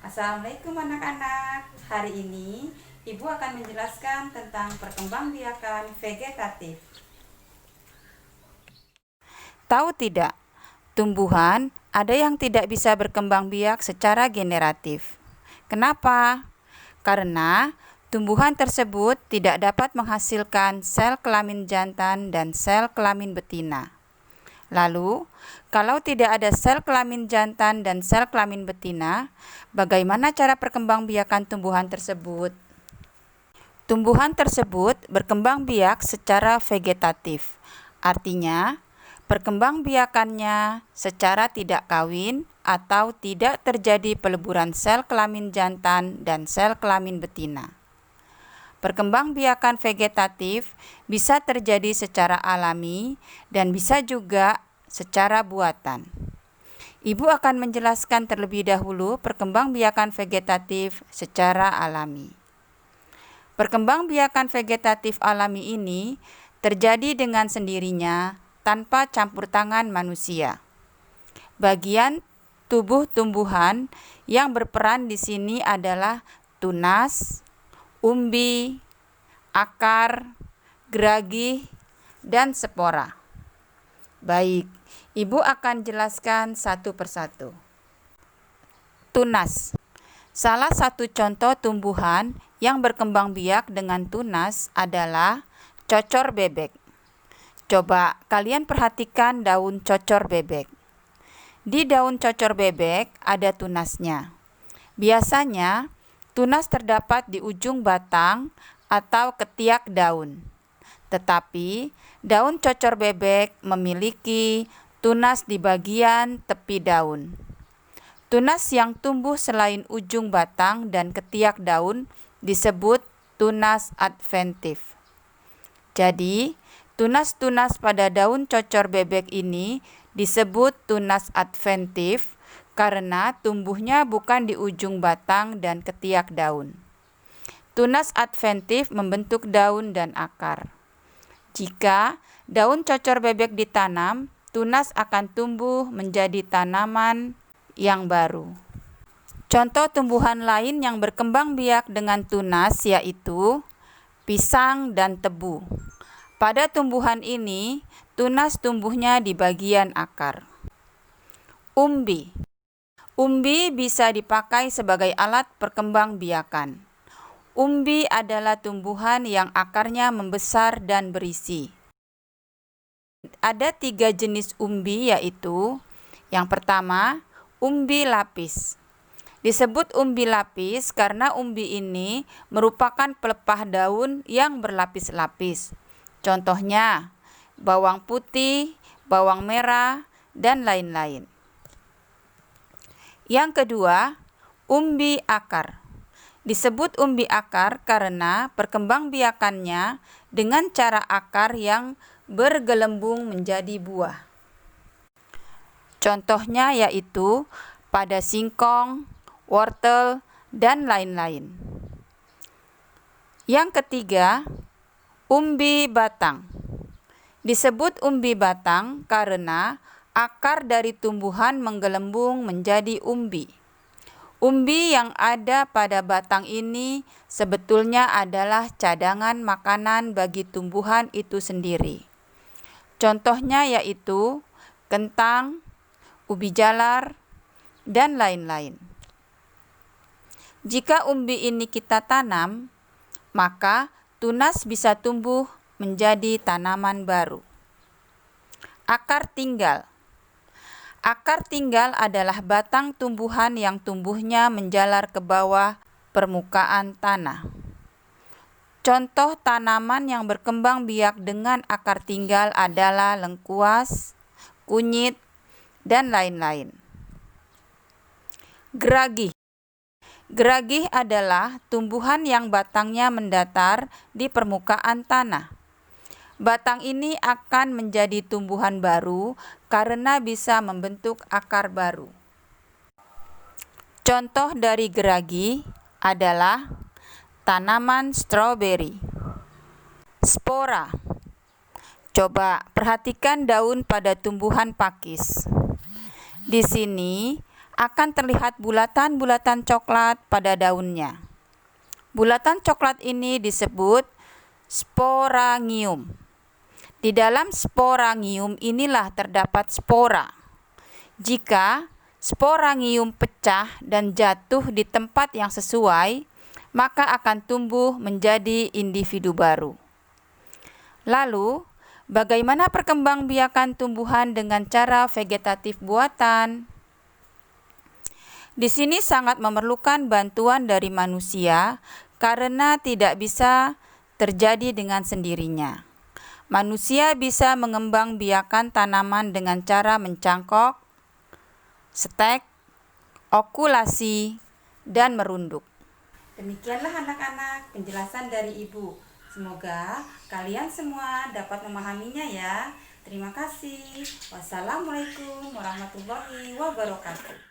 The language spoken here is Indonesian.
Assalamualaikum anak-anak. Hari ini Ibu akan menjelaskan tentang perkembangbiakan vegetatif. Tahu tidak, tumbuhan ada yang tidak bisa berkembang biak secara generatif. Kenapa? Karena tumbuhan tersebut tidak dapat menghasilkan sel kelamin jantan dan sel kelamin betina. Lalu, kalau tidak ada sel kelamin jantan dan sel kelamin betina, bagaimana cara perkembangbiakan tumbuhan tersebut? Tumbuhan tersebut berkembang biak secara vegetatif. Artinya, perkembangbiakannya secara tidak kawin atau tidak terjadi peleburan sel kelamin jantan dan sel kelamin betina. Perkembangbiakan vegetatif bisa terjadi secara alami dan bisa juga secara buatan. Ibu akan menjelaskan terlebih dahulu perkembangbiakan vegetatif secara alami. Perkembangbiakan vegetatif alami ini terjadi dengan sendirinya tanpa campur tangan manusia. Bagian tubuh tumbuhan yang berperan di sini adalah tunas, umbi, akar, geragih, dan spora. Baik, Ibu akan jelaskan satu persatu. Tunas. Salah satu contoh tumbuhan yang berkembang biak dengan tunas adalah cocor bebek. Coba kalian perhatikan daun cocor bebek. Di daun cocor bebek ada tunasnya. Biasanya, tunas terdapat di ujung batang atau ketiak daun. Tetapi, daun cocor bebek memiliki tunas di bagian tepi daun. Tunas yang tumbuh selain ujung batang dan ketiak daun disebut tunas adventif. Jadi, tunas-tunas pada daun cocor bebek ini disebut tunas adventif karena tumbuhnya bukan di ujung batang dan ketiak daun. Tunas adventif membentuk daun dan akar. Jika daun cocor bebek ditanam, tunas akan tumbuh menjadi tanaman yang baru. Contoh tumbuhan lain yang berkembang biak dengan tunas yaitu pisang dan tebu. Pada tumbuhan ini, tunas tumbuhnya di bagian akar. Umbi. Umbi bisa dipakai sebagai alat perkembangbiakan. Umbi adalah tumbuhan yang akarnya membesar dan berisi. Ada 3 jenis umbi yaitu yang pertama, umbi lapis. Disebut umbi lapis karena umbi ini merupakan pelepah daun yang berlapis-lapis. Contohnya, bawang putih, bawang merah, dan lain-lain. Yang kedua, umbi akar. Disebut umbi akar karena perkembangbiakannya dengan cara akar yang bergelembung menjadi buah. Contohnya yaitu pada singkong, wortel, dan lain-lain. Yang ketiga, umbi batang. Disebut umbi batang karena akar dari tumbuhan menggelembung menjadi umbi. Umbi yang ada pada batang ini sebetulnya adalah cadangan makanan bagi tumbuhan itu sendiri. Contohnya yaitu kentang, ubi jalar, dan lain-lain. Jika umbi ini kita tanam, maka tunas bisa tumbuh menjadi tanaman baru. Akar tinggal. Akar tinggal adalah batang tumbuhan yang tumbuhnya menjalar ke bawah permukaan tanah. Contoh tanaman yang berkembang biak dengan akar tinggal adalah lengkuas, kunyit, dan lain-lain. Geragih. Geragih adalah tumbuhan yang batangnya mendatar di permukaan tanah. Batang ini akan menjadi tumbuhan baru karena bisa membentuk akar baru. Contoh dari geragih adalah tanaman stroberi. Spora. Coba perhatikan daun pada tumbuhan pakis. Di sini akan terlihat bulatan-bulatan coklat pada daunnya. Bulatan coklat ini disebut sporangium. Di dalam sporangium inilah terdapat spora. Jika sporangium pecah dan jatuh di tempat yang sesuai, maka akan tumbuh menjadi individu baru. Lalu, bagaimana perkembangbiakan tumbuhan dengan cara vegetatif buatan? Di sini sangat memerlukan bantuan dari manusia karena tidak bisa terjadi dengan sendirinya. Manusia bisa mengembangbiakan tanaman dengan cara mencangkok, stek, okulasi, dan merunduk. Demikianlah anak-anak penjelasan dari Ibu. Semoga kalian semua dapat memahaminya ya. Terima kasih. Wassalamualaikum warahmatullahi wabarakatuh.